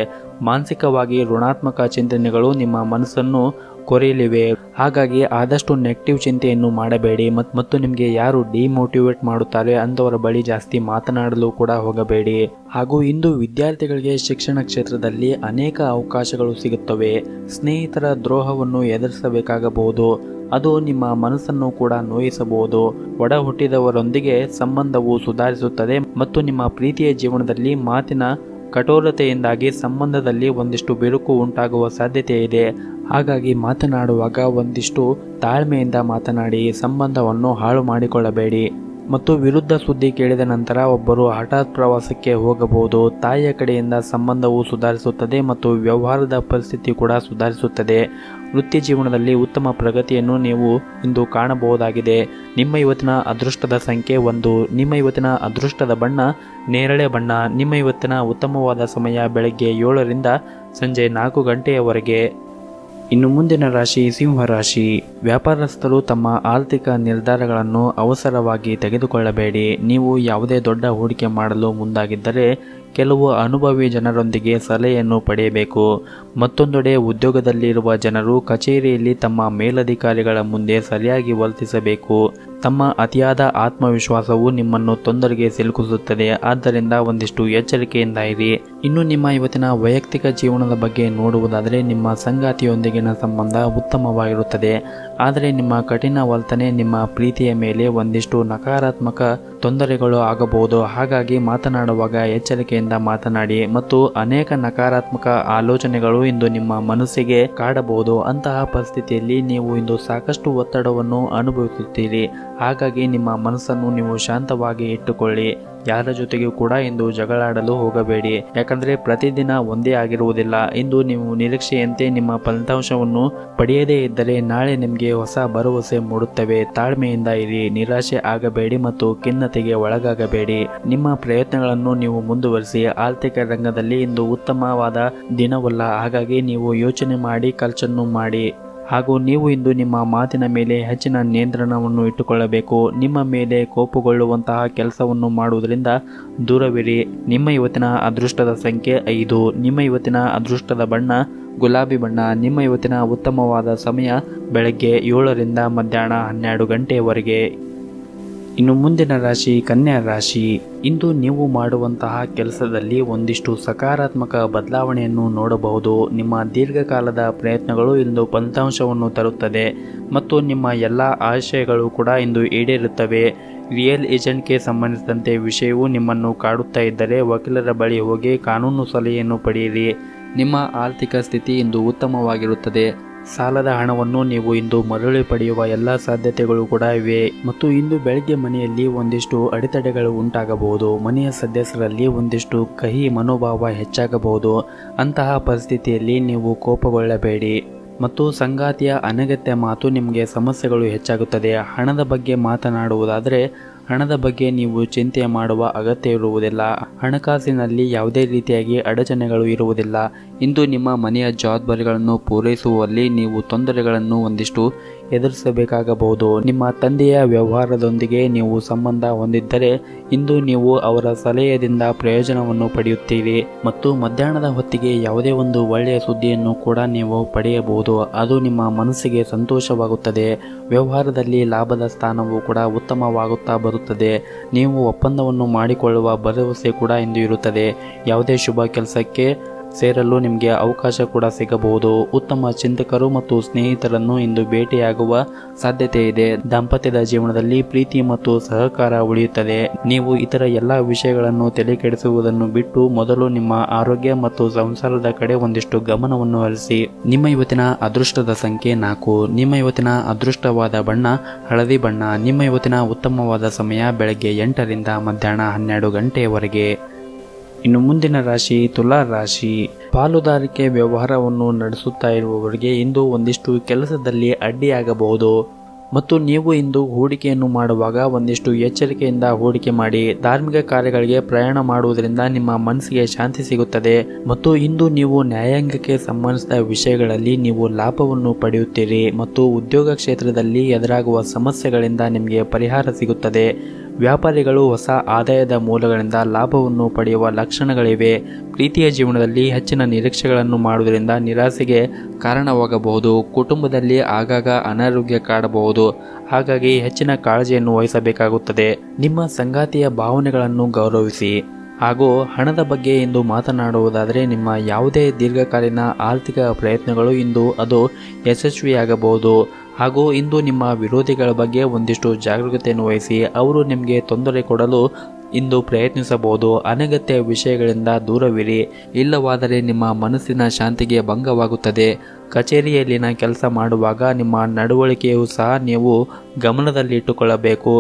ಮಾನಸಿಕವಾಗಿ ಋಣಾತ್ಮಕ ಚಿಂತನೆಗಳು ನಿಮ್ಮ ಮನಸ್ಸನ್ನು ಕೊರೆಯಲಿವೆ. ಹಾಗಾಗಿ ಆದಷ್ಟು ನೆಗೆಟಿವ್ ಚಿಂತೆಯನ್ನು ಮಾಡಬೇಡಿ ಮತ್ತು ನಿಮಗೆ ಯಾರು ಡಿಮೋಟಿವೇಟ್ ಮಾಡುತ್ತಾರೆ ಅಂತವರ ಬಳಿ ಜಾಸ್ತಿ ಮಾತನಾಡಲು ಕೂಡ ಹೋಗಬೇಡಿ. ಹಾಗೂ ಇಂದು ವಿದ್ಯಾರ್ಥಿಗಳಿಗೆ ಶಿಕ್ಷಣ ಕ್ಷೇತ್ರದಲ್ಲಿ ಅನೇಕ ಅವಕಾಶಗಳು ಸಿಗುತ್ತವೆ. ಸ್ನೇಹಿತರ ದ್ರೋಹವನ್ನು ಎದುರಿಸಬೇಕಾಗಬಹುದು. ಅದು ನಿಮ್ಮ ಮನಸ್ಸನ್ನು ಕೂಡ ನೋಯಿಸಬಹುದು. ಒಡ ಹುಟ್ಟಿದವರೊಂದಿಗೆ ಸಂಬಂಧವು ಸುಧಾರಿಸುತ್ತದೆ ಮತ್ತು ನಿಮ್ಮ ಪ್ರೀತಿಯ ಜೀವನದಲ್ಲಿ ಮಾತಿನ ಕಠೋರತೆಯಿಂದಾಗಿ ಸಂಬಂಧದಲ್ಲಿ ಒಂದಿಷ್ಟು ಬಿರುಕು ಉಂಟಾಗುವ ಸಾಧ್ಯತೆ ಇದೆ. ಹಾಗಾಗಿ ಮಾತನಾಡುವಾಗ ಒಂದಿಷ್ಟು ತಾಳ್ಮೆಯಿಂದ ಮಾತನಾಡಿ, ಸಂಬಂಧವನ್ನು ಹಾಳು ಮಾಡಿಕೊಳ್ಳಬೇಡಿ. ಮತ್ತು ವಿರುದ್ಧ ಸುದ್ದಿ ಕೇಳಿದ ನಂತರ ಒಬ್ಬರು ಹಠಾತ್ ಪ್ರವಾಸಕ್ಕೆ ಹೋಗಬಹುದು. ತಾಯಿಯ ಕಡೆಯಿಂದ ಸಂಬಂಧವು ಸುಧಾರಿಸುತ್ತದೆ ಮತ್ತು ವ್ಯವಹಾರದ ಪರಿಸ್ಥಿತಿ ಕೂಡ ಸುಧಾರಿಸುತ್ತದೆ. ವೃತ್ತಿ ಜೀವನದಲ್ಲಿ ಉತ್ತಮ ಪ್ರಗತಿಯನ್ನು ನೀವು ಇಂದು ಕಾಣಬಹುದಾಗಿದೆ. ನಿಮ್ಮ ಇವತ್ತಿನ ಅದೃಷ್ಟದ ಸಂಖ್ಯೆ 1. ನಿಮ್ಮ ಇವತ್ತಿನ ಅದೃಷ್ಟದ ಬಣ್ಣ ನೇರಳೆ ಬಣ್ಣ. ನಿಮ್ಮ ಇವತ್ತಿನ ಉತ್ತಮವಾದ ಸಮಯ ಬೆಳಗ್ಗೆ 7ರಿಂದ ಸಂಜೆ 4 ಗಂಟೆಯವರೆಗೆ. ಇನ್ನು ಮುಂದಿನ ರಾಶಿ ಸಿಂಹ ರಾಶಿ. ವ್ಯಾಪಾರಸ್ಥರು ತಮ್ಮ ಆರ್ಥಿಕ ನಿರ್ಧಾರಗಳನ್ನು ಅವಸರವಾಗಿ ತೆಗೆದುಕೊಳ್ಳಬೇಡಿ. ನೀವು ಯಾವುದೇ ದೊಡ್ಡ ಹೂಡಿಕೆ ಮಾಡಲು ಮುಂದಾಗಿದ್ದರೆ ಕೆಲವು ಅನುಭವಿ ಜನರೊಂದಿಗೆ ಸಲಹೆಯನ್ನು ಪಡೆಯಬೇಕು. ಮತ್ತೊಂದೆಡೆ ಉದ್ಯೋಗದಲ್ಲಿರುವ ಜನರು ಕಚೇರಿಯಲ್ಲಿ ತಮ್ಮ ಮೇಲಧಿಕಾರಿಗಳ ಮುಂದೆ ಸರಿಯಾಗಿ ವರ್ತಿಸಬೇಕು. ತಮ್ಮ ಅತಿಯಾದ ಆತ್ಮವಿಶ್ವಾಸವು ನಿಮ್ಮನ್ನು ತೊಂದರೆಗೆ ಸಿಲುಕಿಸುತ್ತದೆ. ಆದ್ದರಿಂದ ಒಂದಿಷ್ಟು ಎಚ್ಚರಿಕೆಯಿಂದ ಇರಿ. ಇನ್ನು ನಿಮ್ಮ ಇವತ್ತಿನ ವೈಯಕ್ತಿಕ ಜೀವನದ ಬಗ್ಗೆ ನೋಡುವುದಾದರೆ ನಿಮ್ಮ ಸಂಗಾತಿಯೊಂದಿಗಿನ ಸಂಬಂಧ ಉತ್ತಮವಾಗಿರುತ್ತದೆ. ಆದರೆ ನಿಮ್ಮ ಕಠಿಣ ವರ್ತನೆ ನಿಮ್ಮ ಪ್ರೀತಿಯ ಮೇಲೆ ಒಂದಿಷ್ಟು ನಕಾರಾತ್ಮಕ ತೊಂದರೆಗಳು ಆಗಬಹುದು. ಹಾಗಾಗಿ ಮಾತನಾಡುವಾಗ ಎಚ್ಚರಿಕೆಯಿಂದ ಮಾತನಾಡಿ ಮತ್ತು ಅನೇಕ ನಕಾರಾತ್ಮಕ ಆಲೋಚನೆಗಳು ಇಂದು ನಿಮ್ಮ ಮನಸ್ಸಿಗೆ ಕಾಡಬಹುದು. ಅಂತಹ ಪರಿಸ್ಥಿತಿಯಲ್ಲಿ ನೀವು ಇಂದು ಸಾಕಷ್ಟು ಒತ್ತಡವನ್ನು ಅನುಭವಿಸುತ್ತೀರಿ. ಹಾಗಾಗಿ ನಿಮ್ಮ ಮನಸ್ಸನ್ನು ನೀವು ಶಾಂತವಾಗಿ ಇಟ್ಟುಕೊಳ್ಳಿ. ಯಾರ ಜೊತೆಗೂ ಕೂಡ ಇಂದು ಜಗಳಾಡಲು ಹೋಗಬೇಡಿ. ಯಾಕಂದರೆ ಪ್ರತಿದಿನ ಒಂದೇ ಆಗಿರುವುದಿಲ್ಲ. ಇಂದು ನೀವು ನಿರೀಕ್ಷೆಯಂತೆ ನಿಮ್ಮ ಫಲಿತಾಂಶವನ್ನು ಪಡೆಯದೇ ಇದ್ದರೆ ನಾಳೆ ನಿಮಗೆ ಹೊಸ ಭರವಸೆ ಮೂಡುತ್ತವೆ. ತಾಳ್ಮೆಯಿಂದ ಇರಿ, ನಿರಾಶೆ ಆಗಬೇಡಿ ಮತ್ತು ಖಿನ್ನತೆಗೆ ಒಳಗಾಗಬೇಡಿ. ನಿಮ್ಮ ಪ್ರಯತ್ನಗಳನ್ನು ನೀವು ಮುಂದುವರಿಸಿ. ಆರ್ಥಿಕ ರಂಗದಲ್ಲಿ ಇಂದು ಉತ್ತಮವಾದ ದಿನವಲ್ಲ. ಹಾಗಾಗಿ ನೀವು ಯೋಚನೆ ಮಾಡಿ ಖರ್ಚನ್ನು ಮಾಡಿ. ಹಾಗೂ ನೀವು ಇಂದು ನಿಮ್ಮ ಮಾತಿನ ಮೇಲೆ ಹೆಚ್ಚಿನ ನಿಯಂತ್ರಣವನ್ನು ಇಟ್ಟುಕೊಳ್ಳಬೇಕು. ನಿಮ್ಮ ಮೇಲೆ ಕೋಪಗೊಳ್ಳುವಂತಹ ಕೆಲಸವನ್ನು ಮಾಡುವುದರಿಂದ ದೂರವಿರಿ. ನಿಮ್ಮ ಇವತ್ತಿನ ಅದೃಷ್ಟದ ಸಂಖ್ಯೆ 5. ನಿಮ್ಮ ಇವತ್ತಿನ ಅದೃಷ್ಟದ ಬಣ್ಣ ಗುಲಾಬಿ ಬಣ್ಣ. ನಿಮ್ಮ ಇವತ್ತಿನ ಉತ್ತಮವಾದ ಸಮಯ ಬೆಳಗ್ಗೆ 7ರಿಂದ ಮಧ್ಯಾಹ್ನ 12 ಗಂಟೆಯವರೆಗೆ. ಇನ್ನು ಮುಂದಿನ ರಾಶಿ ಕನ್ಯಾ ರಾಶಿ. ಇಂದು ನೀವು ಮಾಡುವಂತಹ ಕೆಲಸದಲ್ಲಿ ಒಂದಿಷ್ಟು ಸಕಾರಾತ್ಮಕ ಬದಲಾವಣೆಯನ್ನು ನೋಡಬಹುದು. ನಿಮ್ಮ ದೀರ್ಘಕಾಲದ ಪ್ರಯತ್ನಗಳು ಇಂದು ಫಲಿತಾಂಶವನ್ನು ತರುತ್ತದೆ ಮತ್ತು ನಿಮ್ಮ ಎಲ್ಲ ಆಶಯಗಳು ಕೂಡ ಇಂದು ಈಡೇರುತ್ತವೆ. ರಿಯಲ್ ಏಜೆಂಟ್ಗೆ ಸಂಬಂಧಿಸಿದಂತೆ ವಿಷಯವು ನಿಮ್ಮನ್ನು ಕಾಡುತ್ತಾ ಇದ್ದರೆ ವಕೀಲರ ಬಳಿ ಹೋಗಿ ಕಾನೂನು ಸಲಹೆಯನ್ನು ಪಡೆಯಿರಿ. ನಿಮ್ಮ ಆರ್ಥಿಕ ಸ್ಥಿತಿ ಇಂದು ಉತ್ತಮವಾಗಿರುತ್ತದೆ. ಸಾಲದ ಹಣವನ್ನು ನೀವು ಇಂದು ಮರಳಿ ಪಡೆಯುವ ಎಲ್ಲ ಸಾಧ್ಯತೆಗಳು ಕೂಡ ಇವೆ ಮತ್ತು ಇಂದು ಬೆಳಗ್ಗೆ ಮನೆಯಲ್ಲಿ ಒಂದಿಷ್ಟು ಅಡೆತಡೆಗಳು ಉಂಟಾಗಬಹುದು. ಮನೆಯ ಸದಸ್ಯರಲ್ಲಿ ಒಂದಿಷ್ಟು ಕಹಿ ಮನೋಭಾವ ಹೆಚ್ಚಾಗಬಹುದು. ಅಂತಹ ಪರಿಸ್ಥಿತಿಯಲ್ಲಿ ನೀವು ಕೋಪಗೊಳ್ಳಬೇಡಿ ಮತ್ತು ಸಂಗಾತಿಯ ಅನಗತ್ಯ ಮಾತು ನಿಮಗೆ ಸಮಸ್ಯೆಗಳು ಹೆಚ್ಚಾಗುತ್ತದೆ. ಹಣದ ಬಗ್ಗೆ ಮಾತನಾಡುವುದಾದರೆ ಹಣದ ಬಗ್ಗೆ ನೀವು ಚಿಂತೆ ಮಾಡುವ ಅಗತ್ಯ ಇರುವುದಿಲ್ಲ. ಹಣಕಾಸಿನಲ್ಲಿ ಯಾವುದೇ ರೀತಿಯಾಗಿ ಅಡಚಣೆಗಳು ಇರುವುದಿಲ್ಲ. ಇಂದು ನಿಮ್ಮ ಮನೆಯ ಜವಾಬ್ದಾರಿಗಳನ್ನು ಪೂರೈಸುವಲ್ಲಿ ನೀವು ತೊಂದರೆಗಳನ್ನು ಒಂದಿಷ್ಟು ಎದುರಿಸಬೇಕಾಗಬಹುದು. ನಿಮ್ಮ ತಂದೆಯ ವ್ಯವಹಾರದೊಂದಿಗೆ ನೀವು ಸಂಬಂಧ ಹೊಂದಿದ್ದರೆ ಇಂದು ನೀವು ಅವರ ಸಲಹೆಯಿಂದ ಪ್ರಯೋಜನವನ್ನು ಪಡೆಯುತ್ತೀರಿ ಮತ್ತು ಮಧ್ಯಾಹ್ನದ ಹೊತ್ತಿಗೆ ಯಾವುದೇ ಒಂದು ಒಳ್ಳೆಯ ಸುದ್ದಿಯನ್ನು ಕೂಡ ನೀವು ಪಡೆಯಬಹುದು. ಅದು ನಿಮ್ಮ ಮನಸ್ಸಿಗೆ ಸಂತೋಷವಾಗುತ್ತದೆ. ವ್ಯವಹಾರದಲ್ಲಿ ಲಾಭದ ಸ್ಥಾನವು ಕೂಡ ಉತ್ತಮವಾಗುತ್ತಾ ಬರುತ್ತದೆ. ನೀವು ಒಪ್ಪಂದವನ್ನು ಮಾಡಿಕೊಳ್ಳುವ ಭರವಸೆ ಕೂಡ ಇಂದು ಇರುತ್ತದೆ. ಯಾವುದೇ ಶುಭ ಕೆಲಸಕ್ಕೆ ಸೇರಲು ನಿಮಗೆ ಅವಕಾಶ ಕೂಡ ಸಿಗಬಹುದು. ಉತ್ತಮ ಚಿಂತಕರು ಮತ್ತು ಸ್ನೇಹಿತರನ್ನು ಇಂದು ಭೇಟಿಯಾಗುವ ಸಾಧ್ಯತೆ ಇದೆ. ದಾಂಪತ್ಯದ ಜೀವನದಲ್ಲಿ ಪ್ರೀತಿ ಮತ್ತು ಸಹಕಾರ ಉಳಿಯುತ್ತದೆ. ನೀವು ಇತರ ಎಲ್ಲ ವಿಷಯಗಳನ್ನು ತಲೆಕೆಡಿಸುವುದನ್ನು ಬಿಟ್ಟು ಮೊದಲು ನಿಮ್ಮ ಆರೋಗ್ಯ ಮತ್ತು ಸಂಸಾರದ ಕಡೆ ಒಂದಿಷ್ಟು ಗಮನವನ್ನು ಹರಿಸಿ. ನಿಮ್ಮ ಇವತ್ತಿನ ಅದೃಷ್ಟದ ಸಂಖ್ಯೆ 4. ನಿಮ್ಮ ಇವತ್ತಿನ ಅದೃಷ್ಟವಾದ ಬಣ್ಣ ಹಳದಿ ಬಣ್ಣ. ನಿಮ್ಮ ಇವತ್ತಿನ ಉತ್ತಮವಾದ ಸಮಯ ಬೆಳಗ್ಗೆ 8 ರಿಂದ ಮಧ್ಯಾಹ್ನ 12 ಗಂಟೆಯವರೆಗೆ. ಇನ್ನು ಮುಂದಿನ ರಾಶಿ ತುಲಾ ರಾಶಿ. ಪಾಲುದಾರಿಕೆ ವ್ಯವಹಾರವನ್ನು ನಡೆಸುತ್ತಾ ಇರುವವರಿಗೆ ಇಂದು ಒಂದಿಷ್ಟು ಕೆಲಸದಲ್ಲಿ ಅಡ್ಡಿಯಾಗಬಹುದು ಮತ್ತು ನೀವು ಇಂದು ಹೂಡಿಕೆಯನ್ನು ಮಾಡುವಾಗ ಒಂದಿಷ್ಟು ಎಚ್ಚರಿಕೆಯಿಂದ ಹೂಡಿಕೆ ಮಾಡಿ. ಧಾರ್ಮಿಕ ಕಾರ್ಯಗಳಿಗೆ ಪ್ರಯಾಣ ಮಾಡುವುದರಿಂದ ನಿಮ್ಮ ಮನಸ್ಸಿಗೆ ಶಾಂತಿ ಸಿಗುತ್ತದೆ ಮತ್ತು ಇಂದು ನೀವು ನ್ಯಾಯಾಂಗಕ್ಕೆ ಸಂಬಂಧಿಸಿದ ವಿಷಯಗಳಲ್ಲಿ ನೀವು ಲಾಭವನ್ನು ಪಡೆಯುತ್ತೀರಿ ಮತ್ತು ಉದ್ಯೋಗ ಕ್ಷೇತ್ರದಲ್ಲಿ ಎದುರಾಗುವ ಸಮಸ್ಯೆಗಳಿಂದ ನಿಮಗೆ ಪರಿಹಾರ ಸಿಗುತ್ತದೆ. ವ್ಯಾಪಾರಿಗಳು ಹೊಸ ಆದಾಯದ ಮೂಲಗಳಿಂದ ಲಾಭವನ್ನು ಪಡೆಯುವ ಲಕ್ಷಣಗಳಿವೆ. ಪ್ರೀತಿಯ ಜೀವನದಲ್ಲಿ ಹೆಚ್ಚಿನ ನಿರೀಕ್ಷೆಗಳನ್ನು ಮಾಡುವುದರಿಂದ ನಿರಾಸೆಗೆ ಕಾರಣವಾಗಬಹುದು. ಕುಟುಂಬದಲ್ಲಿ ಆಗಾಗ ಅನಾರೋಗ್ಯ ಕಾಡಬಹುದು, ಹಾಗಾಗಿ ಹೆಚ್ಚಿನ ಕಾಳಜಿಯನ್ನು ವಹಿಸಬೇಕಾಗುತ್ತದೆ. ನಿಮ್ಮ ಸಂಗಾತಿಯ ಭಾವನೆಗಳನ್ನು ಗೌರವಿಸಿ. ಹಾಗೂ ಹಣದ ಬಗ್ಗೆ ಇಂದು ಮಾತನಾಡುವುದಾದರೆ ನಿಮ್ಮ ಯಾವುದೇ ದೀರ್ಘಕಾಲೀನ ಆರ್ಥಿಕ ಪ್ರಯತ್ನಗಳು ಇಂದು ಅದು ಯಶಸ್ವಿಯಾಗಬಹುದು. ಹಾಗೂ ಇಂದು ನಿಮ್ಮ ವಿರೋಧಿಗಳ ಬಗ್ಗೆ ಒಂದಿಷ್ಟು ಜಾಗರೂಕತೆಯನ್ನು ವಹಿಸಿ. ಅವರು ನಿಮಗೆ ತೊಂದರೆ ಕೊಡಲು ಇಂದು ಪ್ರಯತ್ನಿಸಬಹುದು. ಅನಗತ್ಯ ವಿಷಯಗಳಿಂದ ದೂರವಿರಿ, ಇಲ್ಲವಾದರೆ ನಿಮ್ಮ ಮನಸ್ಸಿನ ಶಾಂತಿಗೆ ಭಂಗವಾಗುತ್ತದೆ. ಕಚೇರಿಯಲ್ಲಿನ ಕೆಲಸ ಮಾಡುವಾಗ ನಿಮ್ಮ ನಡವಳಿಕೆಯೂ ಸಹ ನೀವು ಗಮನದಲ್ಲಿಟ್ಟುಕೊಳ್ಳಬೇಕು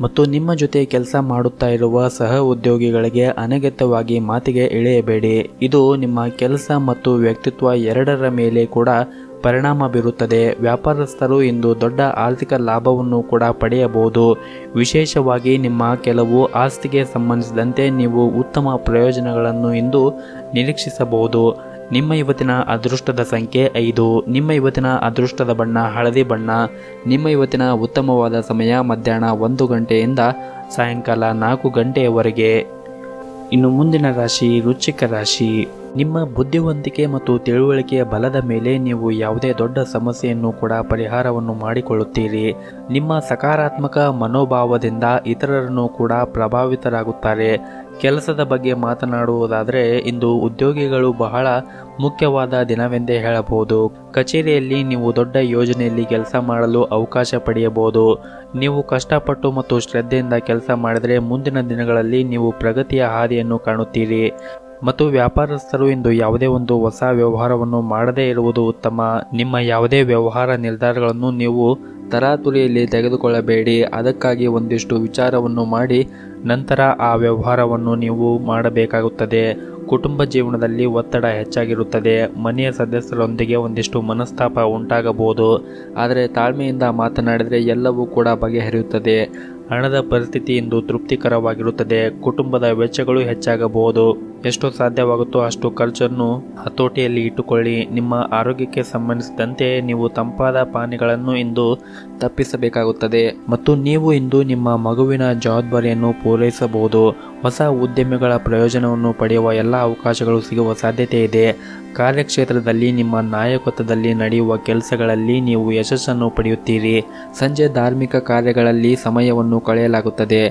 ಮತ್ತು ನಿಮ್ಮ ಜೊತೆ ಕೆಲಸ ಮಾಡುತ್ತಾ ಇರುವ ಸಹ ಉದ್ಯೋಗಿಗಳಿಗೆ ಅನಗತ್ಯವಾಗಿ ಮಾತಿಗೆ ಇಳಿಯಬೇಡಿ. ಇದು ನಿಮ್ಮ ಕೆಲಸ ಮತ್ತು ವ್ಯಕ್ತಿತ್ವ ಎರಡರ ಮೇಲೆ ಕೂಡ ಪರಿಣಾಮ ಬೀರುತ್ತದೆ. ವ್ಯಾಪಾರಸ್ಥರು ಇಂದು ದೊಡ್ಡ ಆರ್ಥಿಕ ಲಾಭವನ್ನು ಕೂಡ ಪಡೆಯಬಹುದು. ವಿಶೇಷವಾಗಿ ನಿಮ್ಮ ಕೆಲವು ಆಸ್ತಿಗೆ ಸಂಬಂಧಿಸಿದಂತೆ ನೀವು ಉತ್ತಮ ಪ್ರಯೋಜನಗಳನ್ನು ಇಂದು ನಿರೀಕ್ಷಿಸಬಹುದು. ನಿಮ್ಮ ಇವತ್ತಿನ ಅದೃಷ್ಟದ ಸಂಖ್ಯೆ 5. ನಿಮ್ಮ ಇವತ್ತಿನ ಅದೃಷ್ಟದ ಬಣ್ಣ ಹಳದಿ ಬಣ್ಣ. ನಿಮ್ಮ ಇವತ್ತಿನ ಉತ್ತಮವಾದ ಸಮಯ ಮಧ್ಯಾಹ್ನ 1 ಗಂಟೆಯಿಂದ ಸಾಯಂಕಾಲ 4 ಗಂಟೆಯವರೆಗೆ. ಇನ್ನು ಮುಂದಿನ ರಾಶಿ ವೃಶ್ಚಿಕ ರಾಶಿ. ನಿಮ್ಮ ಬುದ್ಧಿವಂತಿಕೆ ಮತ್ತು ತಿಳುವಳಿಕೆಯ ಬಲದ ಮೇಲೆ ನೀವು ಯಾವುದೇ ದೊಡ್ಡ ಸಮಸ್ಯೆಯನ್ನು ಕೂಡ ಪರಿಹಾರವನ್ನು ಮಾಡಿಕೊಳ್ಳುತ್ತೀರಿ. ನಿಮ್ಮ ಸಕಾರಾತ್ಮಕ ಮನೋಭಾವದಿಂದ ಇತರರನ್ನು ಕೂಡ ಪ್ರಭಾವಿತರಾಗುತ್ತಾರೆ. ಕೆಲಸದ ಬಗ್ಗೆ ಮಾತನಾಡುವುದಾದರೆ ಇಂದು ಉದ್ಯೋಗಿಗಳು ಬಹಳ ಮುಖ್ಯವಾದ ದಿನವೆಂದೇ ಹೇಳಬಹುದು. ಕಚೇರಿಯಲ್ಲಿ ನೀವು ದೊಡ್ಡ ಯೋಜನೆಯಲ್ಲಿ ಕೆಲಸ ಮಾಡಲು ಅವಕಾಶ ಪಡೆಯಬಹುದು. ನೀವು ಕಷ್ಟಪಟ್ಟು ಮತ್ತು ಶ್ರದ್ಧೆಯಿಂದ ಕೆಲಸ ಮಾಡಿದರೆ ಮುಂದಿನ ದಿನಗಳಲ್ಲಿ ನೀವು ಪ್ರಗತಿಯ ಹಾದಿಯನ್ನು ಕಾಣುತ್ತೀರಿ. ಮತ್ತು ವ್ಯಾಪಾರಸ್ಥರು ಇಂದು ಯಾವುದೇ ಒಂದು ಹೊಸ ವ್ಯವಹಾರವನ್ನು ಮಾಡದೇ ಇರುವುದು ಉತ್ತಮ. ನಿಮ್ಮ ಯಾವುದೇ ವ್ಯವಹಾರ ನಿರ್ಧಾರಗಳನ್ನು ನೀವು ತರಾತುರಿಯಲ್ಲಿ ತೆಗೆದುಕೊಳ್ಳಬೇಡಿ. ಅದಕ್ಕಾಗಿ ಒಂದಿಷ್ಟು ವಿಚಾರವನ್ನು ಮಾಡಿ ನಂತರ ಆ ವ್ಯವಹಾರವನ್ನು ನೀವು ಮಾಡಬೇಕಾಗುತ್ತದೆ. ಕುಟುಂಬ ಜೀವನದಲ್ಲಿ ಒತ್ತಡ ಹೆಚ್ಚಾಗಿರುತ್ತದೆ. ಮನೆಯ ಸದಸ್ಯರೊಂದಿಗೆ ಒಂದಿಷ್ಟು ಮನಸ್ತಾಪ ಉಂಟಾಗಬಹುದು. ಆದರೆ ತಾಳ್ಮೆಯಿಂದ ಮಾತನಾಡಿದರೆ ಎಲ್ಲವೂ ಕೂಡ ಬಗೆಹರಿಯುತ್ತದೆ. ಹಣದ ಪರಿಸ್ಥಿತಿ ಇಂದು ತೃಪ್ತಿಕರವಾಗಿರುತ್ತದೆ. ಕುಟುಂಬದ ವೆಚ್ಚಗಳು ಹೆಚ್ಚಾಗಬಹುದು. ಎಷ್ಟು ಸಾಧ್ಯವಾಗುತ್ತೋ ಅಷ್ಟು ಖರ್ಚನ್ನು ಹತೋಟಿಯಲ್ಲಿ ಇಟ್ಟುಕೊಳ್ಳಿ. ನಿಮ್ಮ ಆರೋಗ್ಯಕ್ಕೆ ಸಂಬಂಧಿಸಿದಂತೆ ನೀವು ತಂಪಾದ ಪಾನೀಯಗಳನ್ನು ಇಂದು ತಪ್ಪಿಸಬೇಕಾಗುತ್ತದೆ ಮತ್ತು ನೀವು ಇಂದು ನಿಮ್ಮ ಮಗುವಿನ ಜವಾಬ್ದಾರಿಯನ್ನು ಪೂರೈಸಬಹುದು. ಹೊಸ ಉದ್ಯಮಿಗಳ ಪ್ರಯೋಜನವನ್ನು ಪಡೆಯುವ ಎಲ್ಲ ಅವಕಾಶಗಳು ಸಿಗುವ ಸಾಧ್ಯತೆ ಇದೆ. ಕಾರ್ಯಕ್ಷೇತ್ರದಲ್ಲಿ ನಿಮ್ಮ ನಾಯಕತ್ವದಲ್ಲಿ ನಡೆಯುವ ಕೆಲಸಗಳಲ್ಲಿ ನೀವು ಯಶಸ್ಸನ್ನು ಪಡೆಯುತ್ತೀರಿ. ಸಂಜೆ ಧಾರ್ಮಿಕ ಕಾರ್ಯಗಳಲ್ಲಿ ಸಮಯವನ್ನು ಕಳೆಯಲಾಗುತ್ತದೆ.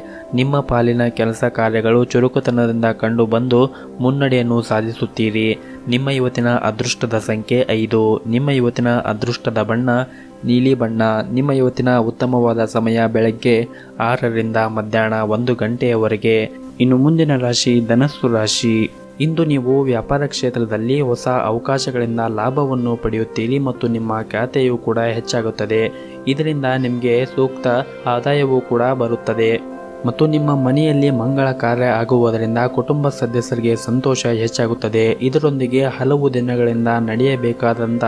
ನಿಮ್ಮ ಪಾಲಿನ ಕೆಲಸ ಕಾರ್ಯಗಳು ಚುರುಕುತನದಿಂದ ಕಂಡು ಬಂದು ಮುನ್ನಡೆಯನ್ನು ಸಾಧಿಸುತ್ತೀರಿ. ನಿಮ್ಮ ಇವತ್ತಿನ ಅದೃಷ್ಟದ ಸಂಖ್ಯೆ 5. ನಿಮ್ಮ ಇವತ್ತಿನ ಅದೃಷ್ಟದ ಬಣ್ಣ ನೀಲಿ ಬಣ್ಣ. ನಿಮ್ಮ ಇವತ್ತಿನ ಉತ್ತಮವಾದ ಸಮಯ ಬೆಳಗ್ಗೆ 6 ರಿಂದ ಮಧ್ಯಾಹ್ನ 1 ಗಂಟೆಯವರೆಗೆ. ಇನ್ನು ಮುಂದಿನ ರಾಶಿ ಧನಸ್ಸು ರಾಶಿ. ಇಂದು ನೀವು ವ್ಯಾಪಾರ ಕ್ಷೇತ್ರದಲ್ಲಿ ಹೊಸ ಅವಕಾಶಗಳಿಂದ ಲಾಭವನ್ನು ಪಡೆಯುತ್ತೀರಿ ಮತ್ತು ನಿಮ್ಮ ಖಾತೆಯು ಕೂಡ ಹೆಚ್ಚಾಗುತ್ತದೆ. ಇದರಿಂದ ನಿಮಗೆ ಸೂಕ್ತ ಆದಾಯವೂ ಕೂಡ ಬರುತ್ತದೆ ಮತ್ತು ನಿಮ್ಮ ಮನೆಯಲ್ಲಿ ಮಂಗಳ ಕಾರ್ಯ ಆಗುವುದರಿಂದ ಕುಟುಂಬ ಸದಸ್ಯರಿಗೆ ಸಂತೋಷ ಹೆಚ್ಚಾಗುತ್ತದೆ. ಇದರೊಂದಿಗೆ ಹಲವು ದಿನಗಳಿಂದ ನಡೆಯಬೇಕಾದಂಥ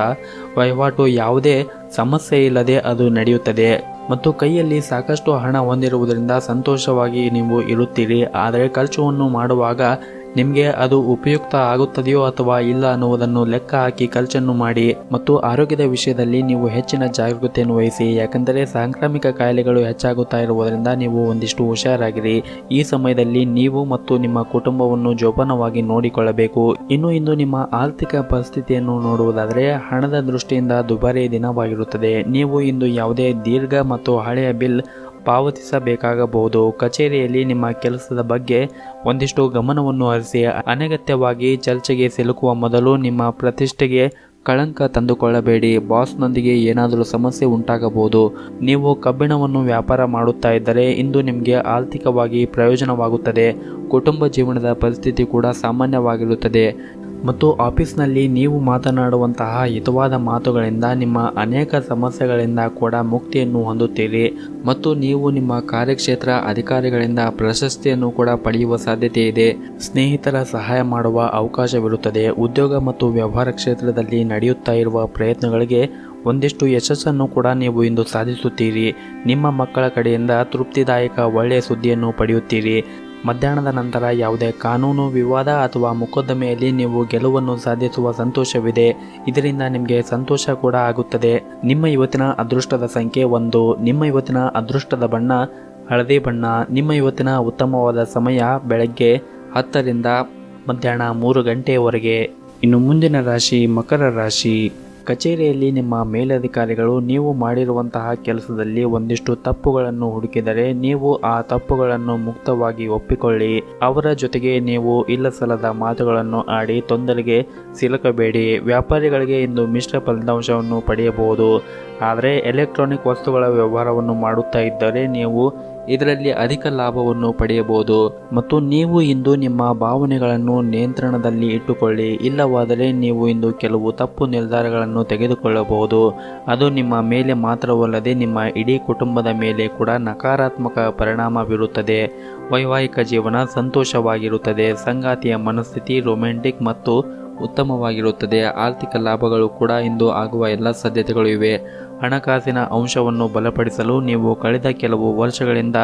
ವಹಿವಾಟು ಯಾವುದೇ ಸಮಸ್ಯೆ ಇಲ್ಲದೆ ಅದು ನಡೆಯುತ್ತದೆ ಮತ್ತು ಕೈಯಲ್ಲಿ ಸಾಕಷ್ಟು ಹಣ ಹೊಂದಿರುವುದರಿಂದ ಸಂತೋಷವಾಗಿ ನೀವು ಇರುತ್ತೀರಿ. ಆದರೆ ಖರ್ಚನ್ನು ಮಾಡುವಾಗ ನಿಮಗೆ ಅದು ಉಪಯುಕ್ತ ಆಗುತ್ತದೆಯೋ ಅಥವಾ ಇಲ್ಲ ಅನ್ನುವುದನ್ನು ಲೆಕ್ಕ ಹಾಕಿ ಖರ್ಚನ್ನು ಮಾಡಿ ಮತ್ತು ಆರೋಗ್ಯದ ವಿಷಯದಲ್ಲಿ ನೀವು ಹೆಚ್ಚಿನ ಜಾಗೃತೆಯನ್ನು ವಹಿಸಿ. ಯಾಕೆಂದರೆ ಸಾಂಕ್ರಾಮಿಕ ಕಾಯಿಲೆಗಳು ಹೆಚ್ಚಾಗುತ್ತಾ ಇರುವುದರಿಂದ ನೀವು ಒಂದಿಷ್ಟು ಹುಷಾರಾಗಿರಿ. ಈ ಸಮಯದಲ್ಲಿ ನೀವು ಮತ್ತು ನಿಮ್ಮ ಕುಟುಂಬವನ್ನು ಜೋಪಾನವಾಗಿ ನೋಡಿಕೊಳ್ಳಬೇಕು. ಇಂದು ನಿಮ್ಮ ಆರ್ಥಿಕ ಪರಿಸ್ಥಿತಿಯನ್ನು ನೋಡುವುದಾದರೆ ಹಣದ ದೃಷ್ಟಿಯಿಂದ ದುಬಾರಿ ದಿನವಾಗಿರುತ್ತದೆ. ನೀವು ಇಂದು ಯಾವುದೇ ದೀರ್ಘ ಮತ್ತು ಹಳೆಯ ಬಿಲ್ ಪಾವತಿಸಬೇಕಾಗಬಹುದು. ಕಚೇರಿಯಲ್ಲಿ ನಿಮ್ಮ ಕೆಲಸದ ಬಗ್ಗೆ ಒಂದಿಷ್ಟು ಗಮನವನ್ನು ಹರಿಸಿ. ಅನಗತ್ಯವಾಗಿ ಚರ್ಚೆಗೆ ಸಿಲುಕುವ ಮೊದಲು ನಿಮ್ಮ ಪ್ರತಿಷ್ಠೆಗೆ ಕಳಂಕ ತಂದುಕೊಳ್ಳಬೇಡಿ. ಬಾಸ್ನೊಂದಿಗೆ ಏನಾದರೂ ಸಮಸ್ಯೆ ಉಂಟಾಗಬಹುದು. ನೀವು ಕಬ್ಬಿಣವನ್ನು ವ್ಯಾಪಾರ ಮಾಡುತ್ತಾ ಇದ್ದರೆ ಇಂದು ನಿಮಗೆ ಆರ್ಥಿಕವಾಗಿ ಪ್ರಯೋಜನವಾಗುತ್ತದೆ. ಕುಟುಂಬ ಜೀವನದ ಪರಿಸ್ಥಿತಿ ಕೂಡ ಸಾಮಾನ್ಯವಾಗಿರುತ್ತದೆ ಮತ್ತು ಆಫೀಸ್ನಲ್ಲಿ ನೀವು ಮಾತನಾಡುವಂತಹ ಹಿತವಾದ ಮಾತುಗಳಿಂದ ನಿಮ್ಮ ಅನೇಕ ಸಮಸ್ಯೆಗಳಿಂದ ಕೂಡ ಮುಕ್ತಿಯನ್ನು ಹೊಂದುತ್ತೀರಿ ಮತ್ತು ನೀವು ನಿಮ್ಮ ಕಾರ್ಯಕ್ಷೇತ್ರ ಅಧಿಕಾರಿಗಳಿಂದ ಪ್ರಶಸ್ತಿಯನ್ನು ಕೂಡ ಪಡೆಯುವ ಸಾಧ್ಯತೆ ಇದೆ. ಸ್ನೇಹಿತರ ಸಹಾಯ ಮಾಡುವ ಅವಕಾಶವಿರುತ್ತದೆ. ಉದ್ಯೋಗ ಮತ್ತು ವ್ಯವಹಾರ ಕ್ಷೇತ್ರದಲ್ಲಿ ನಡೆಯುತ್ತಾ ಇರುವ ಪ್ರಯತ್ನಗಳಿಗೆ ಒಂದಿಷ್ಟು ಯಶಸ್ಸನ್ನು ಕೂಡ ನೀವು ಇಂದು ಸಾಧಿಸುತ್ತೀರಿ. ನಿಮ್ಮ ಮಕ್ಕಳ ಕಡೆಯಿಂದ ತೃಪ್ತಿದಾಯಕ ಒಳ್ಳೆಯ ಸುದ್ದಿಯನ್ನು ಪಡೆಯುತ್ತೀರಿ. ಮಧ್ಯಾಹ್ನದ ನಂತರ ಯಾವುದೇ ಕಾನೂನು ವಿವಾದ ಅಥವಾ ಮೊಕದ್ದಮೆಯಲ್ಲಿ ನೀವು ಗೆಲುವನ್ನು ಸಾಧಿಸುವ ಸಂತೋಷವಿದೆ. ಇದರಿಂದ ನಿಮಗೆ ಸಂತೋಷ ಕೂಡ ಆಗುತ್ತದೆ. ನಿಮ್ಮ ಇವತ್ತಿನ ಅದೃಷ್ಟದ ಸಂಖ್ಯೆ 1. ನಿಮ್ಮ ಇವತ್ತಿನ ಅದೃಷ್ಟದ ಬಣ್ಣ ಹಳದಿ ಬಣ್ಣ. ನಿಮ್ಮ ಇವತ್ತಿನ ಉತ್ತಮವಾದ ಸಮಯ ಬೆಳಗ್ಗೆ 10 ರಿಂದ ಮಧ್ಯಾಹ್ನ 3 ಗಂಟೆಯವರೆಗೆ. ಇನ್ನು ಮುಂದಿನ ರಾಶಿ ಮಕರ ರಾಶಿ. ಕಚೇರಿಯಲ್ಲಿ ನಿಮ್ಮ ಮೇಲಧಿಕಾರಿಗಳು ನೀವು ಮಾಡಿರುವಂತಹ ಕೆಲಸದಲ್ಲಿ ಒಂದಿಷ್ಟು ತಪ್ಪುಗಳನ್ನು ಹುಡುಕಿದರೆ ನೀವು ಆ ತಪ್ಪುಗಳನ್ನು ಮುಕ್ತವಾಗಿ ಒಪ್ಪಿಕೊಳ್ಳಿ. ಅವರ ಜೊತೆಗೆ ನೀವು ಇಲ್ಲಸಲ್ಲದ ಮಾತುಗಳನ್ನು ಆಡಿ ತೊಂದರೆಗೆ ಸಿಲುಕಬೇಡಿ. ವ್ಯಾಪಾರಿಗಳಿಗೆ ಇಂದು ಮಿಶ್ರ ಫಲಿತಾಂಶವನ್ನು ಪಡೆಯಬಹುದು. ಆದರೆ ಎಲೆಕ್ಟ್ರಾನಿಕ್ ವಸ್ತುಗಳ ವ್ಯವಹಾರವನ್ನು ಮಾಡುತ್ತಾ ಇದ್ದರೆ ನೀವು ಇದರಲ್ಲಿ ಅಧಿಕ ಲಾಭವನ್ನು ಪಡೆಯಬಹುದು ಮತ್ತು ನೀವು ಇಂದು ನಿಮ್ಮ ಭಾವನೆಗಳನ್ನು ನಿಯಂತ್ರಣದಲ್ಲಿ ಇಟ್ಟುಕೊಳ್ಳಿ. ಇಲ್ಲವಾದರೆ ನೀವು ಇಂದು ಕೆಲವು ತಪ್ಪು ನಿರ್ಧಾರಗಳನ್ನು ತೆಗೆದುಕೊಳ್ಳಬಹುದು. ಅದು ನಿಮ್ಮ ಮೇಲೆ ಮಾತ್ರವಲ್ಲದೆ ನಿಮ್ಮ ಇಡೀ ಕುಟುಂಬದ ಮೇಲೆ ಕೂಡ ನಕಾರಾತ್ಮಕ ಪರಿಣಾಮ ಬೀರುತ್ತದೆ. ವೈವಾಹಿಕ ಜೀವನ ಸಂತೋಷವಾಗಿರುತ್ತದೆ. ಸಂಗಾತಿಯ ಮನಸ್ಥಿತಿ ರೊಮ್ಯಾಂಟಿಕ್ ಮತ್ತು ಉತ್ತಮವಾಗಿರುತ್ತದೆ. ಆರ್ಥಿಕ ಲಾಭಗಳು ಕೂಡ ಇಂದು ಆಗುವ ಎಲ್ಲ ಸಾಧ್ಯತೆಗಳು ಇವೆ. ಹಣಕಾಸಿನ ಅಂಶವನ್ನು ಬಲಪಡಿಸಲು ನೀವು ಕಳೆದ ಕೆಲವು ವರ್ಷಗಳಿಂದ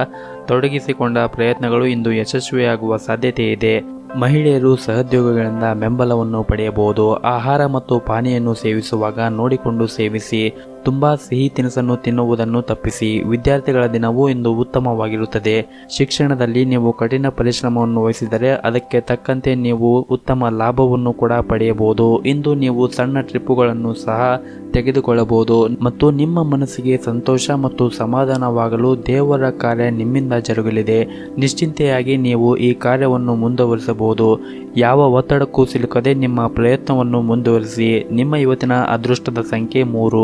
ತೊಡಗಿಸಿಕೊಂಡ ಪ್ರಯತ್ನಗಳು ಇಂದು ಯಶಸ್ವಿಯಾಗುವ ಸಾಧ್ಯತೆ ಇದೆ. ಮಹಿಳೆಯರು ಸಹೋದ್ಯೋಗಿಗಳಿಂದ ಬೆಂಬಲವನ್ನು ಪಡೆಯಬಹುದು. ಆಹಾರ ಮತ್ತು ಪಾನೀಯನ್ನು ಸೇವಿಸುವಾಗ ನೋಡಿಕೊಂಡು ಸೇವಿಸಿ. ತುಂಬಾ ಸಿಹಿ ತಿನಿಸನ್ನು ತಿನ್ನುವುದನ್ನು ತಪ್ಪಿಸಿ. ವಿದ್ಯಾರ್ಥಿಗಳ ದಿನವೂ ಇಂದು ಉತ್ತಮವಾಗಿರುತ್ತದೆ. ಶಿಕ್ಷಣದಲ್ಲಿ ನೀವು ಕಠಿಣ ಪರಿಶ್ರಮವನ್ನು ವಹಿಸಿದರೆ ಅದಕ್ಕೆ ತಕ್ಕಂತೆ ನೀವು ಉತ್ತಮ ಲಾಭವನ್ನು ಕೂಡ ಪಡೆಯಬಹುದು. ಇಂದು ನೀವು ಸಣ್ಣ ಟ್ರಿಪ್ಪುಗಳನ್ನು ಸಹ ತೆಗೆದುಕೊಳ್ಳಬಹುದು ಮತ್ತು ನಿಮ್ಮ ಮನಸ್ಸಿಗೆ ಸಂತೋಷ ಮತ್ತು ಸಮಾಧಾನವಾಗಲು ದೇವರ ಕಾರ್ಯ ನಿಮ್ಮಿಂದ ಜರುಗಲಿದೆ. ನಿಶ್ಚಿಂತೆಯಾಗಿ ನೀವು ಈ ಕಾರ್ಯವನ್ನು ಮುಂದುವರಿಸಬಹುದು. ಯಾವ ಒತ್ತಡಕ್ಕೂ ಸಿಲುಕದೆ ನಿಮ್ಮ ಪ್ರಯತ್ನವನ್ನು ಮುಂದುವರಿಸಿ. ನಿಮ್ಮ ಇವತ್ತಿನ ಅದೃಷ್ಟದ ಸಂಖ್ಯೆ 3.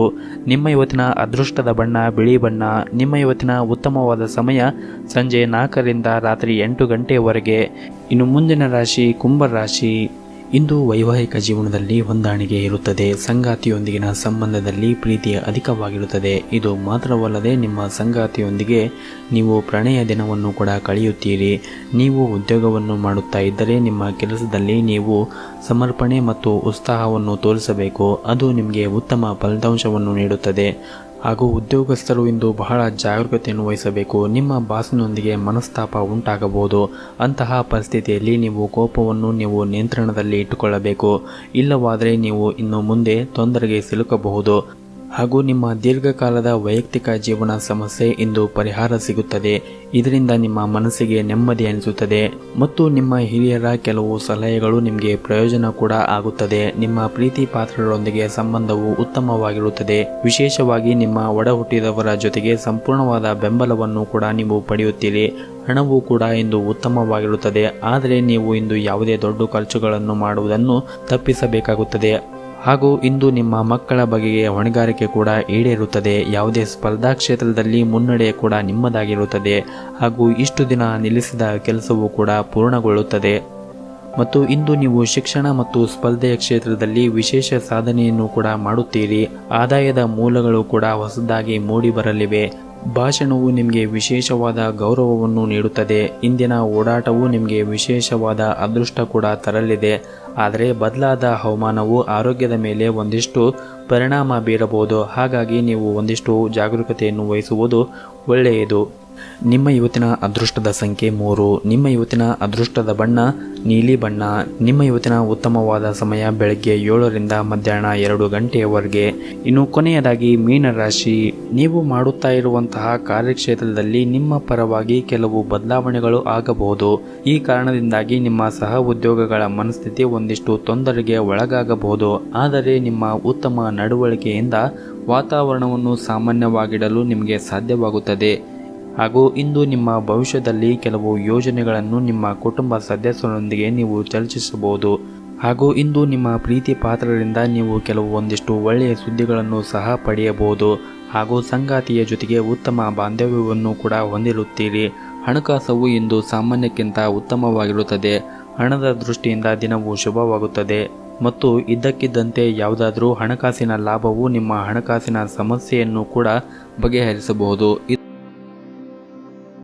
ನಿಮ್ಮ ಇವತ್ತಿನ ಅದೃಷ್ಟದ ಬಣ್ಣ ಬಿಳಿ ಬಣ್ಣ. ನಿಮ್ಮ ಇವತ್ತಿನ ಉತ್ತಮವಾದ ಸಮಯ ಸಂಜೆ 4 ರಿಂದ ರಾತ್ರಿ 8 ಗಂಟೆಯವರೆಗೆ. ಇನ್ನು ಮುಂದಿನ ರಾಶಿ ಕುಂಭ ರಾಶಿ. ಇಂದು ವೈವಾಹಿಕ ಜೀವನದಲ್ಲಿ ಹೊಂದಾಣಿಕೆ ಇರುತ್ತದೆ. ಸಂಗಾತಿಯೊಂದಿಗಿನ ಸಂಬಂಧದಲ್ಲಿ ಪ್ರೀತಿ ಅಧಿಕವಾಗಿರುತ್ತದೆ. ಇದು ಮಾತ್ರವಲ್ಲದೆ ನಿಮ್ಮ ಸಂಗಾತಿಯೊಂದಿಗೆ ನೀವು ಪ್ರಣಯ ದಿನವನ್ನು ಕೂಡ ಕಳೆಯುತ್ತೀರಿ. ನೀವು ಉದ್ಯೋಗವನ್ನು ಮಾಡುತ್ತಾ ಇದ್ದರೆ ನಿಮ್ಮ ಕೆಲಸದಲ್ಲಿ ನೀವು ಸಮರ್ಪಣೆ ಮತ್ತು ಉತ್ಸಾಹವನ್ನು ತೋರಿಸಬೇಕು. ಅದು ನಿಮಗೆ ಉತ್ತಮ ಫಲಿತಾಂಶವನ್ನು ನೀಡುತ್ತದೆ. ಹಾಗೂ ಉದ್ಯೋಗಸ್ಥರು ಇಂದು ಬಹಳ ಜಾಗರೂಕತೆಯನ್ನು ವಹಿಸಬೇಕು. ನಿಮ್ಮ ಬಾಸ್ನೊಂದಿಗೆ ಮನಸ್ತಾಪ ಉಂಟಾಗಬಹುದು. ಅಂತಹ ಪರಿಸ್ಥಿತಿಯಲ್ಲಿ ನೀವು ಕೋಪವನ್ನು ನೀವು ನಿಯಂತ್ರಣದಲ್ಲಿ ಇಟ್ಟುಕೊಳ್ಳಬೇಕು. ಇಲ್ಲವಾದರೆ ನೀವು ಇನ್ನು ಮುಂದೆ ತೊಂದರೆಗೆ ಸಿಲುಕಬಹುದು. ಹಾಗೂ ನಿಮ್ಮ ದೀರ್ಘಕಾಲದ ವೈಯಕ್ತಿಕ ಜೀವನ ಸಮಸ್ಯೆ ಇಂದು ಪರಿಹಾರ ಸಿಗುತ್ತದೆ. ಇದರಿಂದ ನಿಮ್ಮ ಮನಸ್ಸಿಗೆ ನೆಮ್ಮದಿ ಅನಿಸುತ್ತದೆ ಮತ್ತು ನಿಮ್ಮ ಹಿರಿಯರ ಕೆಲವು ಸಲಹೆಗಳು ನಿಮಗೆ ಪ್ರಯೋಜನ ಕೂಡ ಆಗುತ್ತದೆ. ನಿಮ್ಮ ಪ್ರೀತಿ ಪಾತ್ರರೊಂದಿಗೆ ಸಂಬಂಧವು ಉತ್ತಮವಾಗಿರುತ್ತದೆ. ವಿಶೇಷವಾಗಿ ನಿಮ್ಮ ಒಡ ಹುಟ್ಟಿದವರ ಜೊತೆಗೆ ಸಂಪೂರ್ಣವಾದ ಬೆಂಬಲವನ್ನು ಕೂಡ ನೀವು ಪಡೆಯುತ್ತೀರಿ. ಹಣವು ಕೂಡ ಇಂದು ಉತ್ತಮವಾಗಿರುತ್ತದೆ. ಆದರೆ ನೀವು ಇಂದು ಯಾವುದೇ ದೊಡ್ಡ ಖರ್ಚುಗಳನ್ನು ಮಾಡುವುದನ್ನು ತಪ್ಪಿಸಬೇಕಾಗುತ್ತದೆ. ಹಾಗೂ ಇಂದು ನಿಮ್ಮ ಮಕ್ಕಳ ಬಗೆಗೆ ಹೊಣೆಗಾರಿಕೆ ಕೂಡ ಈಡೇರುತ್ತದೆ. ಯಾವುದೇ ಸ್ಪರ್ಧಾ ಕ್ಷೇತ್ರದಲ್ಲಿ ಮುನ್ನಡೆ ಕೂಡ ನಿಮ್ಮದಾಗಿರುತ್ತದೆ. ಹಾಗೂ ಇಷ್ಟು ದಿನ ನಿಲ್ಲಿಸಿದ ಕೆಲಸವೂ ಕೂಡ ಪೂರ್ಣಗೊಳ್ಳುತ್ತದೆ. ಮತ್ತು ಇಂದು ನೀವು ಶಿಕ್ಷಣ ಮತ್ತು ಸ್ಪರ್ಧೆಯ ಕ್ಷೇತ್ರದಲ್ಲಿ ವಿಶೇಷ ಸಾಧನೆಯನ್ನು ಕೂಡ ಮಾಡುತ್ತೀರಿ. ಆದಾಯದ ಮೂಲಗಳು ಕೂಡ ಹೊಸದಾಗಿ ಮೂಡಿ ಬರಲಿವೆ. ಭಾಷಣವು ನಿಮಗೆ ವಿಶೇಷವಾದ ಗೌರವವನ್ನು ನೀಡುತ್ತದೆ. ಇಂದಿನ ಓಡಾಟವು ನಿಮಗೆ ವಿಶೇಷವಾದ ಅದೃಷ್ಟ ಕೂಡ ತರಲಿದೆ. ಆದರೆ ಬದಲಾದ ಹವಾಮಾನವು ಆರೋಗ್ಯದ ಮೇಲೆ ಒಂದಿಷ್ಟು ಪರಿಣಾಮ ಬೀರಬಹುದು. ಹಾಗಾಗಿ ನೀವು ಒಂದಿಷ್ಟು ಜಾಗರೂಕತೆಯನ್ನು ವಹಿಸುವುದು ಒಳ್ಳೆಯದು. ನಿಮ್ಮ ಇವತ್ತಿನ ಅದೃಷ್ಟದ ಸಂಖ್ಯೆ 3. ನಿಮ್ಮ ಇವತ್ತಿನ ಅದೃಷ್ಟದ ಬಣ್ಣ ನೀಲಿ ಬಣ್ಣ. ನಿಮ್ಮ ಇವತ್ತಿನ ಉತ್ತಮವಾದ ಸಮಯ ಬೆಳಗ್ಗೆ 7ರಿಂದ ಮಧ್ಯಾಹ್ನ 2 ಗಂಟೆಯವರೆಗೆ. ಇನ್ನು ಕೊನೆಯದಾಗಿ ಮೀನರಾಶಿ, ನೀವು ಮಾಡುತ್ತಾ ಇರುವಂತಹ ಕಾರ್ಯಕ್ಷೇತ್ರದಲ್ಲಿ ನಿಮ್ಮ ಪರವಾಗಿ ಕೆಲವು ಬದಲಾವಣೆಗಳು ಆಗಬಹುದು. ಈ ಕಾರಣದಿಂದಾಗಿ ನಿಮ್ಮ ಸಹ ಉದ್ಯೋಗಿಗಳ ಮನಸ್ಥಿತಿ ಒಂದಿಷ್ಟು ತೊಂದರೆಗೆ ಒಳಗಾಗಬಹುದು. ಆದರೆ ನಿಮ್ಮ ಉತ್ತಮ ನಡವಳಿಕೆಯಿಂದ ವಾತಾವರಣವನ್ನು ಸಾಮಾನ್ಯವಾಗಿಡಲು ನಿಮಗೆ ಸಾಧ್ಯವಾಗುತ್ತದೆ. ಹಾಗೂ ಇಂದು ನಿಮ್ಮ ಭವಿಷ್ಯದಲ್ಲಿ ಕೆಲವು ಯೋಜನೆಗಳನ್ನು ನಿಮ್ಮ ಕುಟುಂಬ ಸದಸ್ಯರೊಂದಿಗೆ ನೀವು ಚರ್ಚಿಸಬಹುದು. ಹಾಗೂ ಇಂದು ನಿಮ್ಮ ಪ್ರೀತಿ ಪಾತ್ರರಿಂದ ನೀವು ಒಂದಿಷ್ಟು ಒಳ್ಳೆಯ ಸುದ್ದಿಗಳನ್ನು ಸಹ ಪಡೆಯಬಹುದು. ಹಾಗೂ ಸಂಗಾತಿಯ ಜೊತೆಗೆ ಉತ್ತಮ ಬಾಂಧವ್ಯವನ್ನು ಕೂಡ ಹೊಂದಿರುತ್ತೀರಿ. ಹಣಕಾಸು ಇಂದು ಸಾಮಾನ್ಯಕ್ಕಿಂತ ಉತ್ತಮವಾಗಿರುತ್ತದೆ. ಹಣದ ದೃಷ್ಟಿಯಿಂದ ದಿನವೂ ಶುಭವಾಗುತ್ತದೆ ಮತ್ತು ಇದ್ದಕ್ಕಿದ್ದಂತೆ ಯಾವುದಾದ್ರೂ ಹಣಕಾಸಿನ ಲಾಭವು ನಿಮ್ಮ ಹಣಕಾಸಿನ ಸಮಸ್ಯೆಯನ್ನು ಕೂಡ ಬಗೆಹರಿಸಬಹುದು.